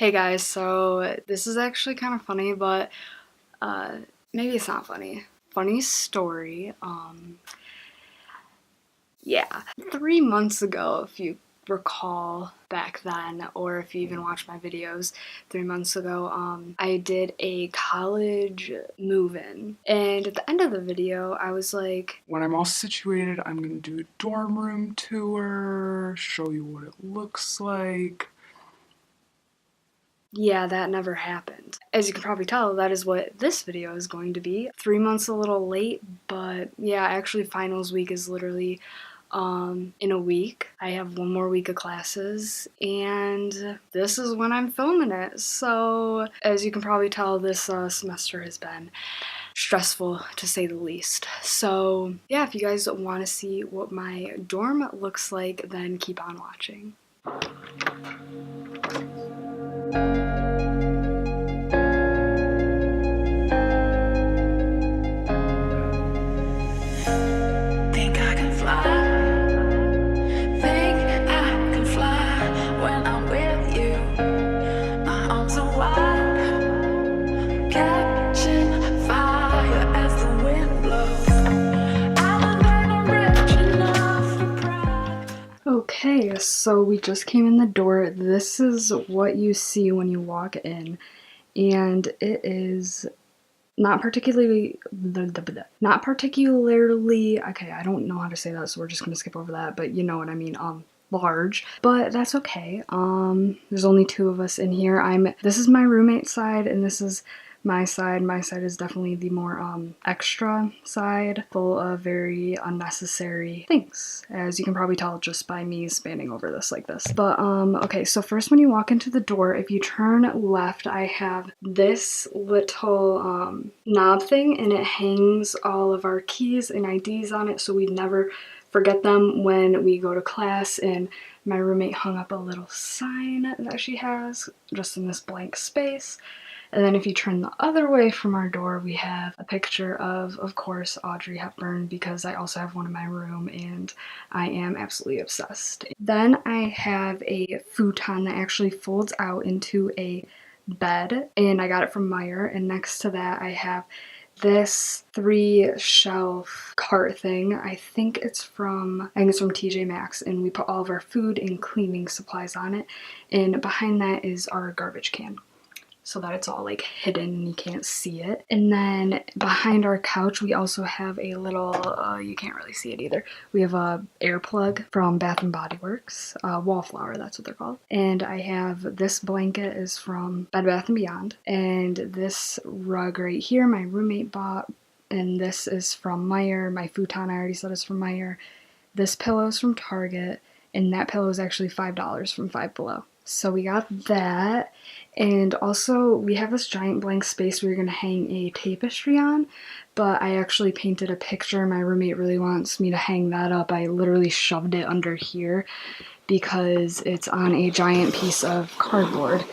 Hey guys, so this is actually kind of funny, but maybe it's not funny. Funny story. Yeah, 3 months ago, if you recall back then, or if you even watched my videos 3 months ago, I did a college move-in. And at the end of the video, I was like, when I'm all situated, I'm gonna do a dorm room tour, show you what it looks like. Yeah, that never happened. As you can probably tell, that is what this video is going to be. 3 months a little late, but yeah, actually finals week is literally in a week. I have one more week of classes, and this is when I'm filming it. So, as you can probably tell, this semester has been stressful to say the least. So, yeah, if you guys want to see what my dorm looks like, then keep on watching. Okay, so we just came in the door. This is what you see when you walk in, and it is not particularly, okay, I don't know how to say that, so we're just gonna skip over that, but you know what I mean, large, but that's okay. There's only two of us in here. This is my roommate's side, and this is my side. My side is definitely the more extra side, full of very unnecessary things, as you can probably tell just by me spanning over this like this. But okay, so first when you walk into the door, if you turn left, I have this little knob thing, and it hangs all of our keys and IDs on it so we never forget them when we go to class. And my roommate hung up a little sign that she has just in this blank space. And then if you turn the other way from our door, we have a picture of course, Audrey Hepburn, because I also have one in my room and I am absolutely obsessed. Then I have a futon that actually folds out into a bed, and I got it from Meijer. And next to that, I have this 3-shelf cart thing. I think it's from TJ Maxx, and we put all of our food and cleaning supplies on it. And behind that is our garbage can, so that it's all like hidden and you can't see it. And then behind our couch, we also have a little, you can't really see it either. We have a air plug from Bath and Body Works, Wallflower, that's what they're called. And I have this blanket is from Bed Bath & Beyond. And this rug right here, my roommate bought. And this is from Meijer. My futon, I already said, is from Meijer. This pillow is from Target. And that pillow is actually $5 from Five Below. So we got that. And also we have this giant blank space we were gonna hang a tapestry on, but I actually painted a picture. My roommate really wants me to hang that up. I literally shoved it under here because it's on a giant piece of cardboard,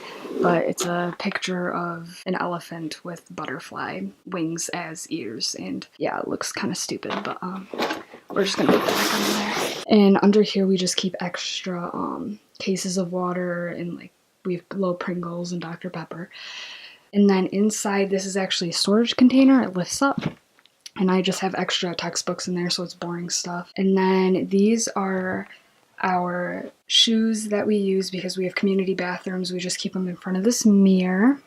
but it's a picture of an elephant with butterfly wings as ears, and yeah, it looks kind of stupid, but we're just gonna put that back under there. And under here we just keep extra cases of water, and like we have little Pringles and Dr. Pepper. And then inside, this is actually a storage container. It lifts up, and I just have extra textbooks in there, so it's boring stuff. And then these are our shoes that we use because we have community bathrooms. We just keep them in front of this mirror.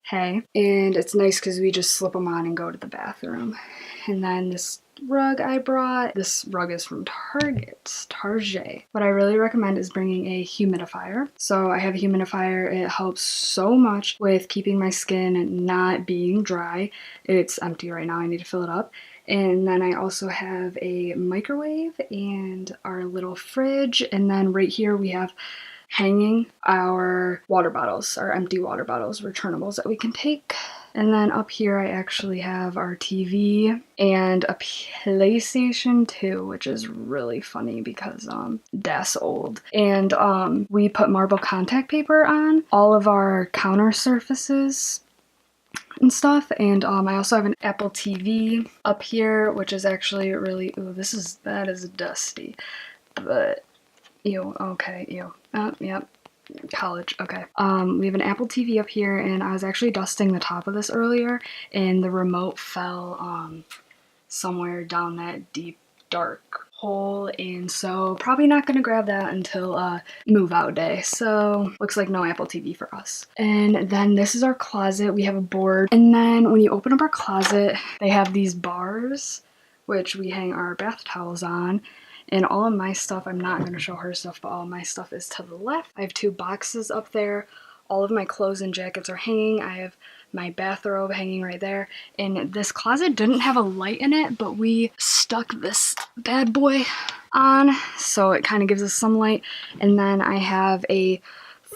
Hey, and it's nice because we just slip them on and go to the bathroom. And then this rug I brought. This rug is from Target. What I really recommend is bringing a humidifier. So I have a humidifier. It helps so much with keeping my skin not being dry. It's empty right now. I need to fill it up. And then I also have a microwave and our little fridge. And then right here we have hanging our water bottles, our empty water bottles, returnables that we can take. And then up here I actually have our TV and a PlayStation 2, which is really funny because that's old. And we put marble contact paper on all of our counter surfaces and stuff. And I also have an Apple TV up here, which is actually really, ooh, that is dusty, but ew, okay, ew. Yep. College, okay. We have an Apple TV up here, and I was actually dusting the top of this earlier, and the remote fell somewhere down that deep, dark hole, and so probably not gonna grab that until move out day. So looks like no Apple TV for us. And then this is our closet. We have a board, and then when you open up our closet, they have these bars which we hang our bath towels on. And all of my stuff, I'm not going to show her stuff, but all of my stuff is to the left. I have 2 boxes up there. All of my clothes and jackets are hanging. I have my bathrobe hanging right there. And this closet didn't have a light in it, but we stuck this bad boy on, so it kind of gives us some light. And then I have a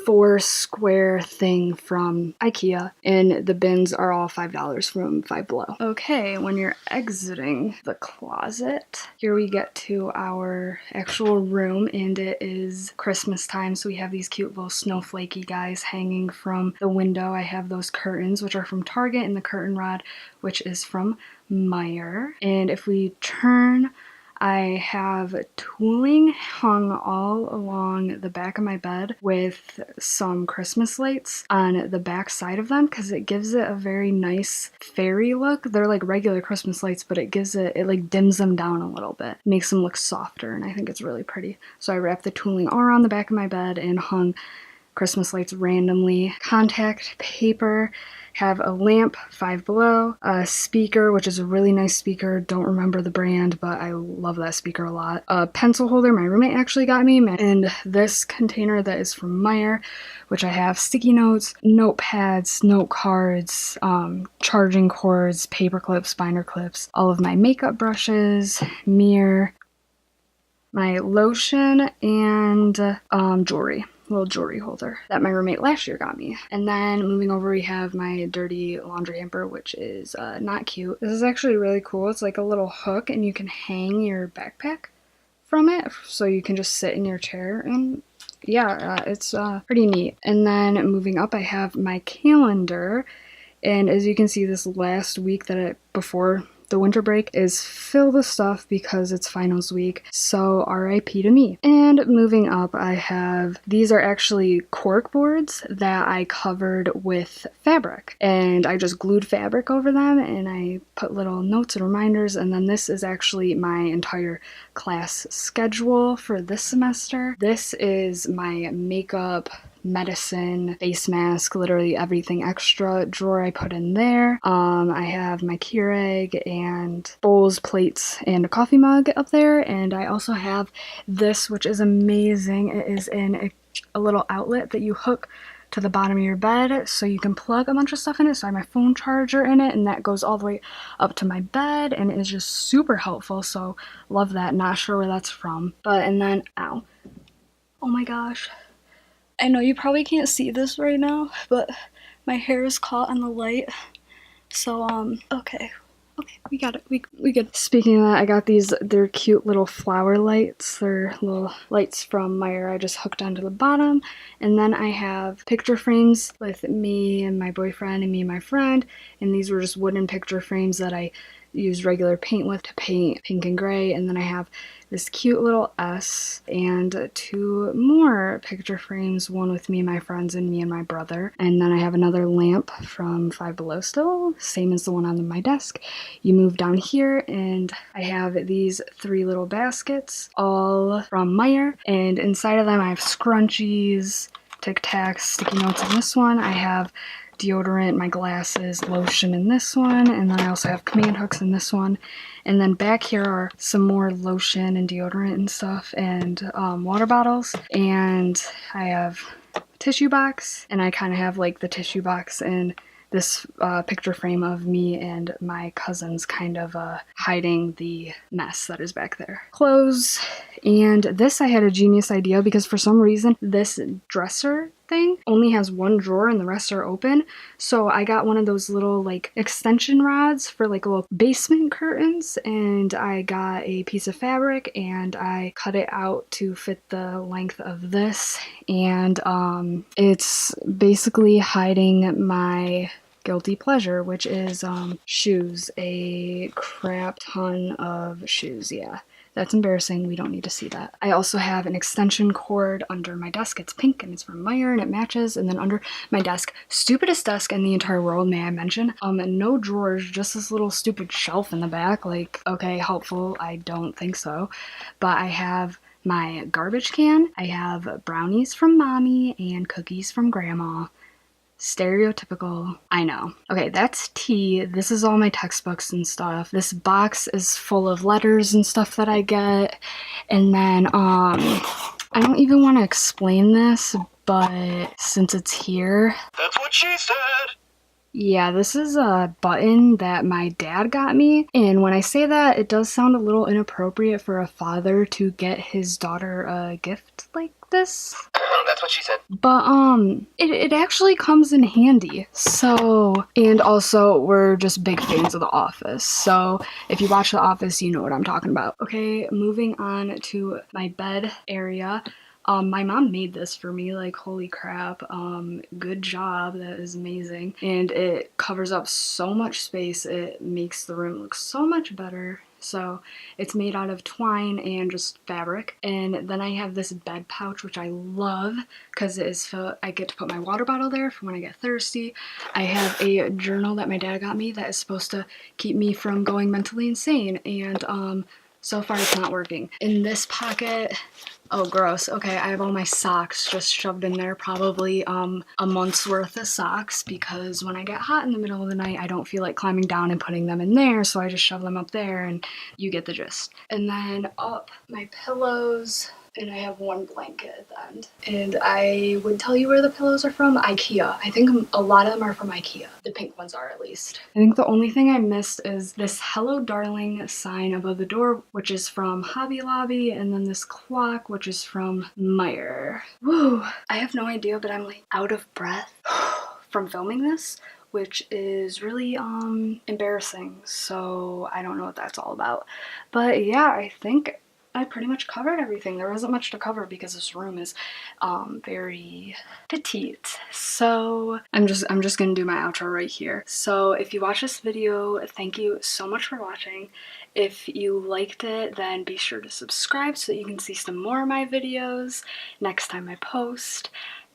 4 square thing from IKEA, and the bins are all $5 from Five Below. Okay, when you're exiting the closet, here we get to our actual room, and it is Christmas time, so we have these cute little snowflakey guys hanging from the window. I have those curtains, which are from Target, and the curtain rod, which is from Meijer. And if we turn, I have tooling hung all along the back of my bed with some Christmas lights on the back side of them because it gives it a very nice fairy look. They're like regular Christmas lights, but it gives it like dims them down a little bit, makes them look softer, and I think it's really pretty. So I wrapped the tooling all around the back of my bed and hung Christmas lights randomly. Contact paper. Have a lamp, Five Below, a speaker, which is a really nice speaker. Don't remember the brand, but I love that speaker a lot. A pencil holder my roommate actually got me, and this container that is from Meijer, which I have sticky notes, notepads, note cards, charging cords, paper clips, binder clips, all of my makeup brushes, mirror, my lotion, and jewelry. Little jewelry holder that my roommate last year got me. And then moving over, we have my dirty laundry hamper, which is not cute. This is actually really cool. It's like a little hook, and you can hang your backpack from it, so you can just sit in your chair, and yeah, it's pretty neat. And then moving up, I have my calendar, and as you can see, this last week before the winter break is filled with stuff because it's finals week, so RIP to me. And moving up, I have, these are actually cork boards that I covered with fabric, and I just glued fabric over them, and I put little notes and reminders. And then this is actually my entire class schedule for this semester. This is my makeup, medicine, face mask, literally everything extra drawer I put in there. I have my Keurig and bowls, plates, and a coffee mug up there. And I also have this, which is amazing. It is in a little outlet that you hook to the bottom of your bed, so you can plug a bunch of stuff in it. So I have my phone charger in it, and that goes all the way up to my bed, and it is just super helpful. So love that. Not sure where that's from, but, and then, ow, oh my gosh, I know you probably can't see this right now, but my hair is caught on the light. So, okay, we got it. We good. Speaking of that, I got these, they're cute little flower lights. They're little lights from Meijer. I just hooked onto the bottom. And then I have picture frames with me and my boyfriend and me and my friend. And these were just wooden picture frames that I used regular paint with to paint pink and gray. And then I have this cute little S and 2 more picture frames, one with me and my friends and me and my brother. And then I have another lamp from Five Below still, same as the one on my desk. You move down here, and I have these 3 little baskets, all from Meijer, and inside of them I have scrunchies, Tic Tacs, sticky notes in this one. I have deodorant, my glasses, lotion in this one, and then I also have command hooks in this one. And then back here are some more lotion and deodorant and stuff, and water bottles. And I have a tissue box, and I kind of have like the tissue box in this picture frame of me and my cousins kind of hiding the mess that is back there. Clothes. And this, I had a genius idea because for some reason this dresser thing only has 1 drawer and the rest are open. So I got one of those little like extension rods for like little basement curtains, and I got a piece of fabric and I cut it out to fit the length of this, and it's basically hiding my guilty pleasure, which is shoes. A crap ton of shoes, yeah. That's embarrassing. We don't need to see that. I also have an extension cord under my desk. It's pink and it's from Meyer and it matches. And then under my desk, stupidest desk in the entire world, may I mention, no drawers, just this little stupid shelf in the back. Like, okay, helpful. I don't think so. But I have my garbage can. I have brownies from mommy and cookies from grandma. Stereotypical, I know. Okay, that's tea. This is all my textbooks and stuff. This box is full of letters and stuff that I get. And then, I don't even want to explain this, but since it's here. That's what she said! Yeah, this is a button that my dad got me, and when I say that, it does sound a little inappropriate for a father to get his daughter a gift like this. That's what she said. But, it actually comes in handy. So, and also, we're just big fans of The Office. So, if you watch The Office, you know what I'm talking about. Okay, moving on to my bed area. My mom made this for me, like, holy crap, good job, that is amazing. And it covers up so much space, it makes the room look so much better. So it's made out of twine and just fabric. And then I have this bed pouch, which I love because I get to put my water bottle there for when I get thirsty. I have a journal that my dad got me that is supposed to keep me from going mentally insane. And so far it's not working. In this pocket, oh gross, okay, I have all my socks just shoved in there, probably a month's worth of socks, because when I get hot in the middle of the night I don't feel like climbing down and putting them in there, so I just shove them up there and you get the gist. And then up my pillows, and I have one blanket at the end. And I would tell you where the pillows are from. IKEA. I think a lot of them are from IKEA. The pink ones are, at least. I think the only thing I missed is this Hello Darling sign above the door, which is from Hobby Lobby, and then this clock, which is from Meyer. Woo! I have no idea, but I'm like out of breath from filming this, which is really embarrassing. So I don't know what that's all about. But yeah, I think I pretty much covered everything. There wasn't much to cover because this room is very petite. So I'm just gonna do my outro right here. So if you watch this video, thank you so much for watching. If you liked it, then be sure to subscribe so that you can see some more of my videos next time I post.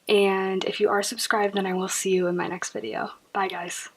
And if you are subscribed, then I will see you in my next video. Bye guys.